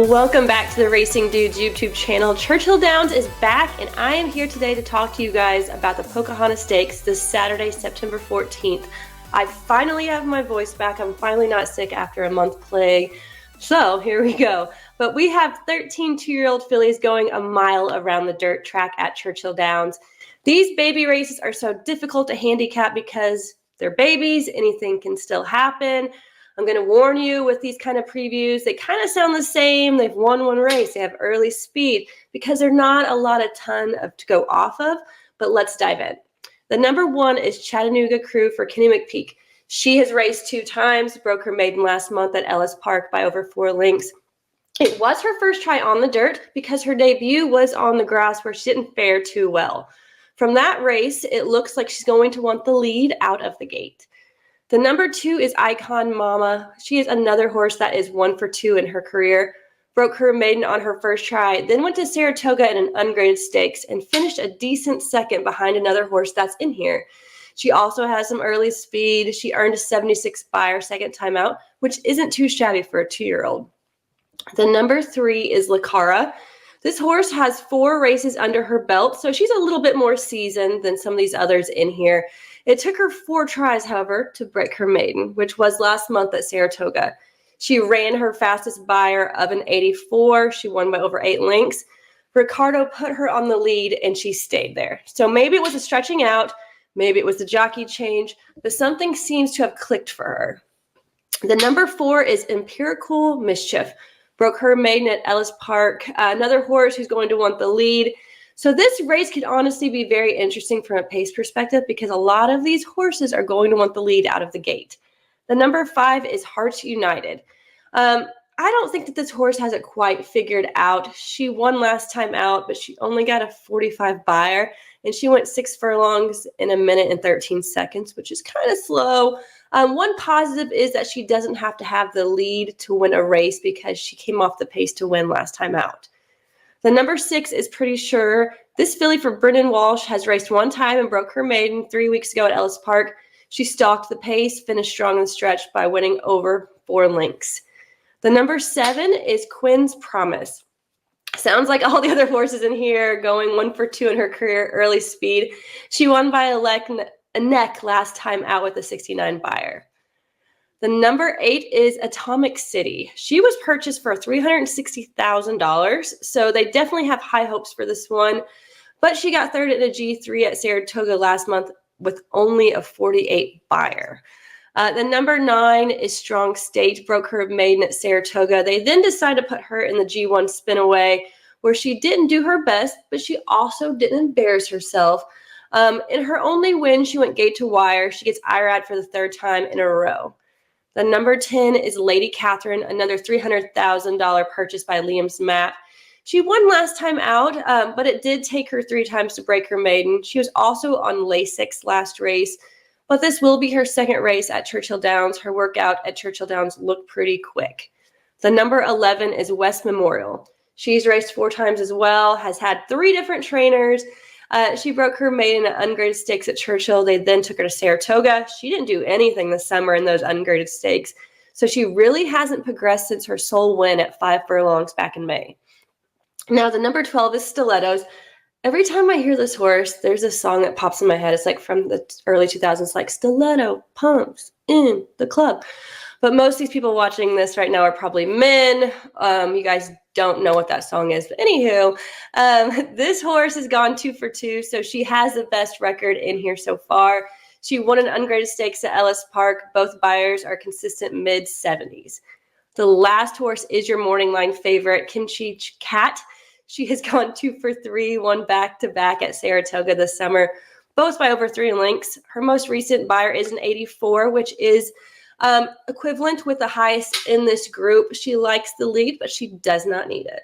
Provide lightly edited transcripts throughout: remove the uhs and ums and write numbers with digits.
Welcome back to the Racing Dudes YouTube channel. Churchill Downs is back, and I am here today to talk to you guys about the Pocahontas Stakes this Saturday, September 14th. I finally have my voice back. I'm finally not sick after a month plague. So here we go. But we have 13 two-year-old fillies going a mile around the dirt track at Churchill Downs. These baby races are so difficult to handicap because they're babies. Anything can still happen. I'm going to warn you with these kind of previews, they kind of sound the same. They've won one race. They have early speed because they're not a lot of ton to go off of, but let's dive in. The number one is Chattanooga Crew for Kenny McPeak. She has raced 2 times, broke her maiden last month at Ellis Park by over 4 lengths. It was her first try on the dirt because her debut was on the grass where she didn't fare too well. From that race, it looks like she's going to want the lead out of the gate. The number 2 is Icon Mama. She is another horse that is 1 for 2 in her career. Broke her maiden on her first try, then went to Saratoga in an ungraded stakes and finished a decent second behind another horse that's in here. She also has some early speed. She earned a 76 by her second time out, which isn't too shabby for a 2-year-old. The number 3 is Lacara. This horse has 4 races under her belt, so she's a little bit more seasoned than some of these others in here. It took her 4 tries, however, to break her maiden, which was last month at Saratoga. She ran her fastest buyer of an 84. She won by over 8 lengths. Ricardo put her on the lead, and she stayed there. So maybe it was a stretching out, maybe it was the jockey change, but something seems to have clicked for her. The number 4 is Empirical Mischief. Broke her maiden at Ellis Park. Another horse who's going to want the lead. So this race could honestly be very interesting from a pace perspective because a lot of these horses are going to want the lead out of the gate. The number 5 is Hearts United. I don't think that this horse has it quite figured out. She won last time out, but she only got a 45 buyer, and she went 6 furlongs in 1 minute and 13 seconds, which is kind of slow. One positive is that she doesn't have to have the lead to win a race because she came off the pace to win last time out. The number 6 is Pretty Sure. This filly for Brendan Walsh has raced 1 time and broke her maiden 3 weeks ago at Ellis Park. She stalked the pace, finished strong in the stretch by winning over 4 lengths. The number 7 is Quinn's Promise. Sounds like all the other horses in here going 1 for 2 in her career, early speed. She won by a neck last time out with a 69 buyer. The number 8 is Atomic City. She was purchased for $360,000, so they definitely have high hopes for this one. But she got third in a G3 at Saratoga last month with only a 48 buyer. The number 9 is Strong State. Broke her maiden at Saratoga. They then decided to put her in the G1 Spinaway, where she didn't do her best, but she also didn't embarrass herself. In her only win, she went gate to wire. She gets IRAD for the 3rd time in a row. The number 10 is Lady Catherine, another $300,000 purchase by Liam's Matt. She won last time out, but it did take her 3 times to break her maiden. She was also on Lasix last race, but this will be her 2nd race at Churchill Downs. Her workout at Churchill Downs looked pretty quick. The number 11 is West Memorial. She's raced 4 times as well, has had 3 different trainers. She broke her maiden at ungraded stakes at Churchill. They then took her to Saratoga. She didn't do anything this summer in those ungraded stakes, so she really hasn't progressed since her sole win at 5 furlongs back in May. Now, the number 12 is Stilettos. Every time I hear this horse, there's a song that pops in my head. It's like from the early 2000s, like Stiletto pumps in the club. But most of these people watching this right now are probably men. You guys don't know what that song is. But anywho, this horse has gone 2 for 2, so she has the best record in here so far. She won an ungraded stakes at Ellis Park. Both buyers are consistent mid-70s. The last horse is your morning line favorite, Kimchi Cat. She has gone 2 for 3, won back-to-back at Saratoga this summer, both by over 3 lengths. Her most recent buyer is an 84, which is equivalent with the highest in this group. She likes the lead, but she does not need it.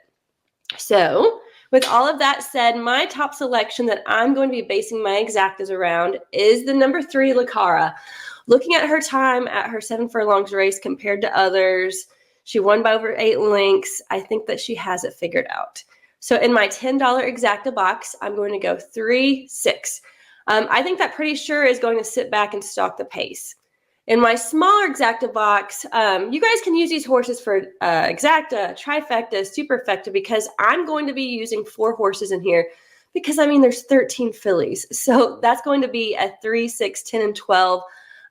So with all of that said, my top selection that I'm going to be basing my exactas around is the number 3, Lacara. Looking at her time at her 7 furlongs race compared to others, she won by over 8 lengths. I think that she has it figured out. So in my $10 exacta box, I'm going to go 3-6. I think that Pretty Sure is going to sit back and stalk the pace. In my smaller Exacta box, you guys can use these horses for Exacta, Trifecta, Superfecta, because I'm going to be using 4 horses in here because, I mean, there's 13 fillies. So that's going to be a 3, 6, 10, and 12.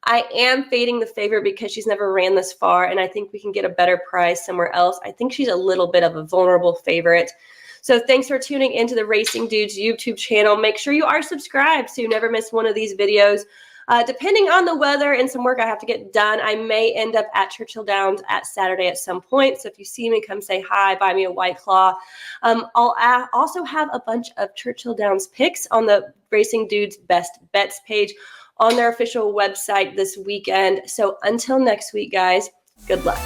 I am fading the favorite because she's never ran this far, and I think we can get a better price somewhere else. I think she's a little bit of a vulnerable favorite. So thanks for tuning into the Racing Dudes YouTube channel. Make sure you are subscribed so you never miss one of these videos. Depending on the weather and some work I have to get done, I may end up at Churchill Downs at Saturday at some point. So if you see me, come say hi, buy me a White Claw. I'll also have a bunch of Churchill Downs picks on the Racing Dudes Best Bets page on their official website this weekend. So until next week, guys, good luck.